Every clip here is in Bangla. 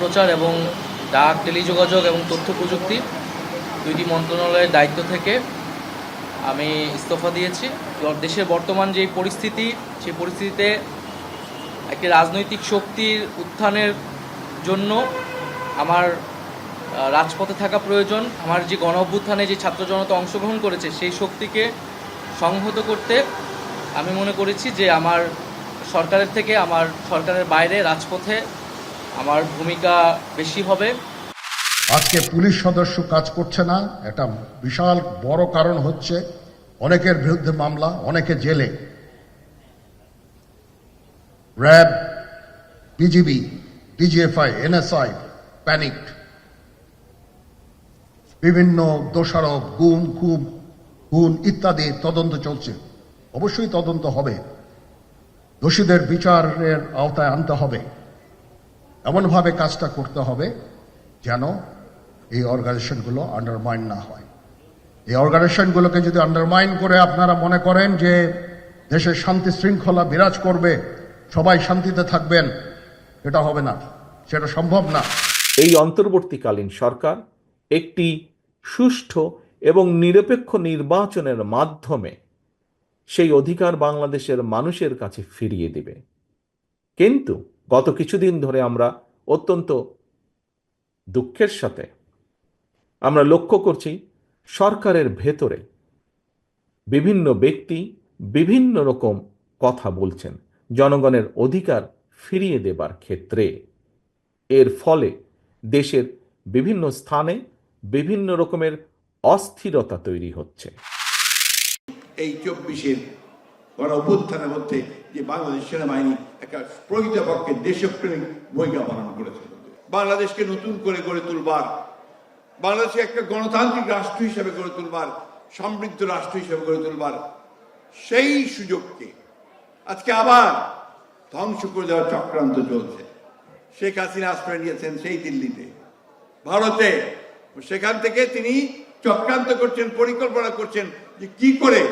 সম্প্রচার এবং ডাক, টেলিযোগাযোগ এবং তথ্য প্রযুক্তি দুইটি মন্ত্রণালয়ের দায়িত্ব থেকে আমি ইস্তফা দিয়েছি। দেশের বর্তমান যে পরিস্থিতি, সেই পরিস্থিতিতে একটি রাজনৈতিক শক্তির উত্থানের জন্য আমার রাজপথে থাকা প্রয়োজন। আমার যে গণ অভ্যুত্থানে যে ছাত্র জনতা অংশগ্রহণ করেছে, সেই শক্তিকে সংহত করতে আমি মনে করেছি যে আমার সরকারের থেকে, আমার সরকারের বাইরে রাজপথে আমার ভূমিকা বেশি হবে। আজকে পুলিশ সদস্য কাজ করছে না, একটা বিশাল বড় কারণ হচ্ছে অনেকের বিরুদ্ধে মামলা, অনেকে জেলে। RAB, BGB, DGFI, NSI panicked. বিভিন্ন দোষারোপ, খুন ইত্যাদি তদন্ত চলছে। অবশ্যই তদন্ত হবে, দোষীদের বিচারের আওতায় আনতে হবে। এমনভাবে কাজটা করতে হবে যেন এই অর্গানাইজেশনগুলো আন্ডারমাইন না হয়। এই অর্গানাইজেশনগুলোকে যদি আন্ডারমাইন করে আপনারা মনে করেন যে দেশের শান্তি শৃঙ্খলা বিরাজ করবে, সবাই শান্তিতে থাকবেন, এটা হবে না, সেটা সম্ভব না। এই অন্তর্বর্তীকালীন সরকার একটি সুষ্ঠু এবং নিরপেক্ষ নির্বাচনের মাধ্যমে সেই অধিকার বাংলাদেশের মানুষের কাছে ফিরিয়ে দেবে। কিন্তু গত কিছুদিন ধরে আমরা অত্যন্ত দুঃখের সাথে আমরা লক্ষ্য করছি সরকারের ভেতরে বিভিন্ন ব্যক্তি বিভিন্ন রকম কথা বলছেন জনগণের অধিকার ফিরিয়ে দেবার ক্ষেত্রে। এর ফলে দেশের বিভিন্ন স্থানে বিভিন্ন রকমের অস্থিরতা তৈরি হচ্ছে। এই 24-এর গণ অভ্যুত্থানের মধ্যে যে বাংলাদেশ সেনাবাহিনী একটা প্রকৃতপক্ষে দেশপ্রেমিক ভূমিকা পালন করেছে। বাংলাদেশকে নতুন করে গড়ে তুলবার, বাংলাদেশকে একটা গণতান্ত্রিক রাষ্ট্র হিসেবে গড়ে তুলবার, সমৃদ্ধ রাষ্ট্র হিসেবে গড়ে তুলবার সেই সুযোগকে আজকে আবার ধ্বংস করে দেওয়ার চক্রান্ত চলছে। শেখ হাসিনা আশ্রয় নিয়েছেন সেই দিল্লিতে, ভারতে। সেখান থেকে তিনি চক্রান্ত করছেন, পরিকল্পনা করছেন যে কি করে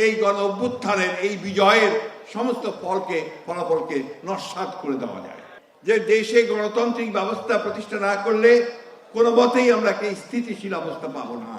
এই গণ অভ্যুত্থানের এই বিজয়ের সমস্ত ফলাফলকে নস্যাৎ করে দেওয়া যায়। যে দেশে গণতান্ত্রিক ব্যবস্থা প্রতিষ্ঠা না করলে কোনো মতেই আমরা একটা স্থিতিশীল অবস্থা পাবো না।